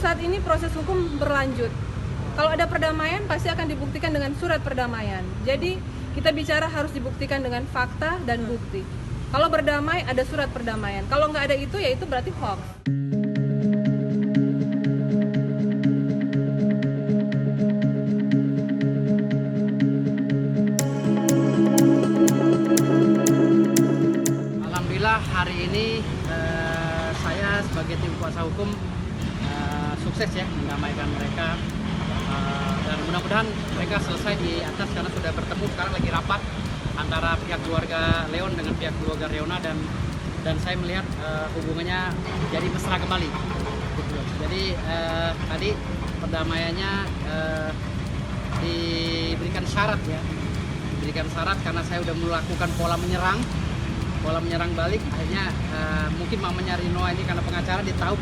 saat ini proses hukum berlanjut. Kalau ada perdamaian pasti akan dibuktikan dengan surat perdamaian. Jadi kita bicara harus dibuktikan dengan fakta dan bukti. Kalau berdamai ada surat perdamaian. Kalau nggak ada itu ya itu berarti hoax. Alhamdulillah hari ini saya sebagai tim kuasa hukum sukses ya mendamaikan mereka. Dan mudah-mudahan mereka selesai di atas karena sudah bertemu, sekarang lagi rapat antara pihak keluarga Leon dengan pihak keluarga Reona dan saya melihat hubungannya jadi mesra kembali. Jadi tadi perdamaiannya diberikan syarat ya, diberikan syarat karena saya sudah melakukan pola menyerang balik. Akhirnya mungkin mamanya Rinoa ini karena pengacara dia tahu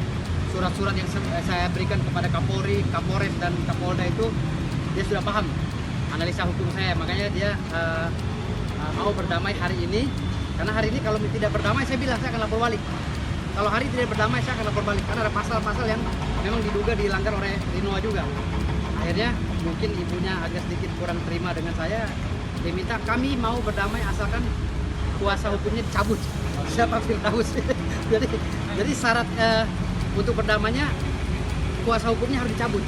surat-surat yang saya berikan kepada Kapolri, Kapolres dan Kapolda itu dia sudah paham analisa hukum saya, makanya dia mau berdamai hari ini. Karena hari ini kalau tidak berdamai saya bilang saya akan lapor balik. Kalau hari tidak berdamai saya akan lapor balik karena ada pasal-pasal yang memang diduga dilanggar oleh Rinoa juga. Akhirnya mungkin ibunya agak sedikit kurang terima dengan saya. Dia minta kami mau berdamai asalkan kuasa hukumnya dicabut. Siapa Firdaus? jadi syarat untuk berdamainya kuasa hukumnya harus dicabut,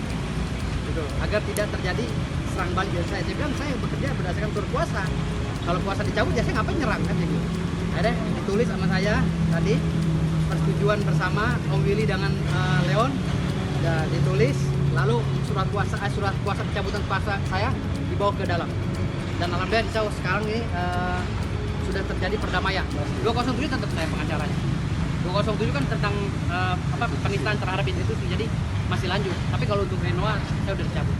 gitu, agar tidak terjadi serang balik dari saya. Saya bilang saya bekerja berdasarkan turut kuasa. Kalau kuasa dicabut ya saya ngapain nyerang kan gitu. Akhirnya ditulis sama saya tadi persetujuan bersama Om Willy dengan Leon, ya, ditulis. Lalu surat kuasa pencabutan kuasa saya dibawa ke dalam. Dan alhamdulillah insya Allah sekarang ini sudah terjadi perdamaian. 207 tetap saya pengacaranya. 207 kan tentang penistaan terhadap institusi, jadi masih lanjut. Tapi kalau untuk Rinoa saya udah dicabut.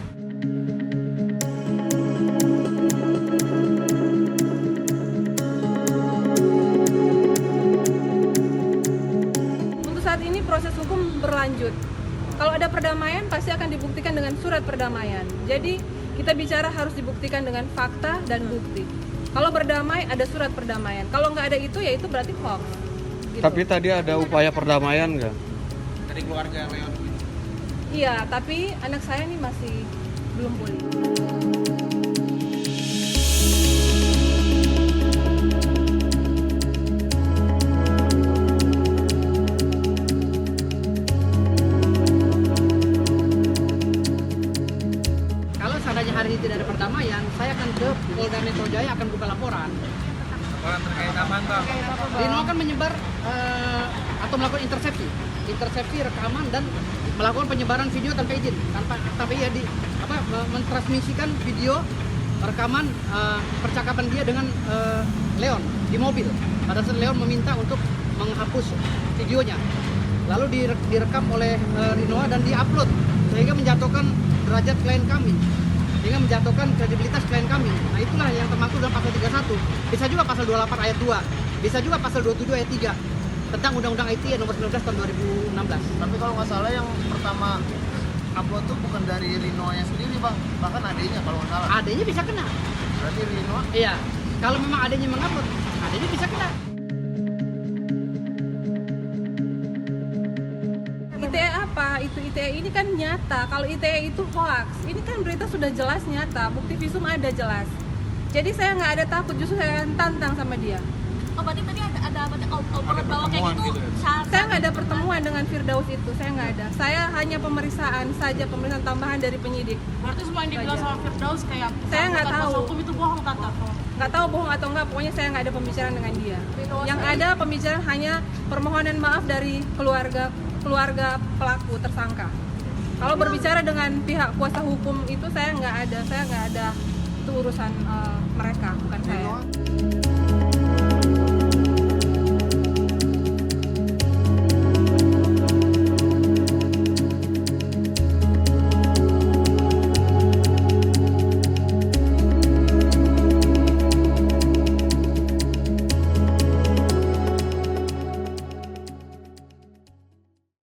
Untuk saat ini proses hukum berlanjut. Kalau ada perdamaian pasti akan dibuktikan dengan surat perdamaian. Jadi kita bicara harus dibuktikan dengan fakta dan bukti. Kalau berdamai ada surat perdamaian. Kalau nggak ada itu ya itu berarti hoax. Gitu. Tapi tadi ada upaya perdamaian nggak? Dari keluarga Leon? Iya, tapi anak saya ini masih belum pulih. Kalau seandainya hari ini tidak ada perdamaian, saya akan ke Polda Metro Jaya akan buka laporan. Laporan terkait apa, Bang? Rino akan menyebar atau melakukan intersepsi rekaman dan melakukan penyebaran video tanpa izin, tanpa ya mentransmisikan video rekaman percakapan dia dengan Leon di mobil. Pada saat Leon meminta untuk menghapus videonya, lalu direkam oleh Rinoa dan diupload sehingga menjatuhkan derajat klien kami, sehingga menjatuhkan kredibilitas klien kami. Nah itulah yang termaktub dalam pasal 31. Bisa juga pasal 28 ayat 2, bisa juga pasal 27 ayat 3 tentang Undang-Undang ITE nomor 19 tahun 2016. Tapi kalau nggak salah yang pertama upload tuh bukan dari Rinoanya sendiri, Bang. Bahkan adanya kalau nggak salah. Adanya bisa kena. Berarti Rino? Iya, kalau memang adanya mengupload, adanya bisa kena. ITE apa? Itu ITE ini kan nyata. Kalau ITE itu hoax. Ini kan berita sudah jelas nyata. Bukti visum ada jelas. Jadi saya nggak ada takut, justru saya tantang sama dia. Oh, berarti tadi ada obrolan bahwa kayak gitu. Saya nggak ada pertemuan dengan Firdaus itu, saya nggak ada. Saya hanya pemeriksaan saja, pemeriksaan tambahan dari penyidik. Berarti semua yang dibilang sama Firdaus kayak Saya nggak kuasa tahu. hukum itu bohong, Tante. Nggak tahu bohong atau nggak, pokoknya saya nggak ada pembicaraan dengan dia. Yang ada pembicaraan hanya permohonan maaf dari keluarga pelaku tersangka. Kalau berbicara dengan pihak kuasa hukum itu saya nggak ada itu urusan mereka.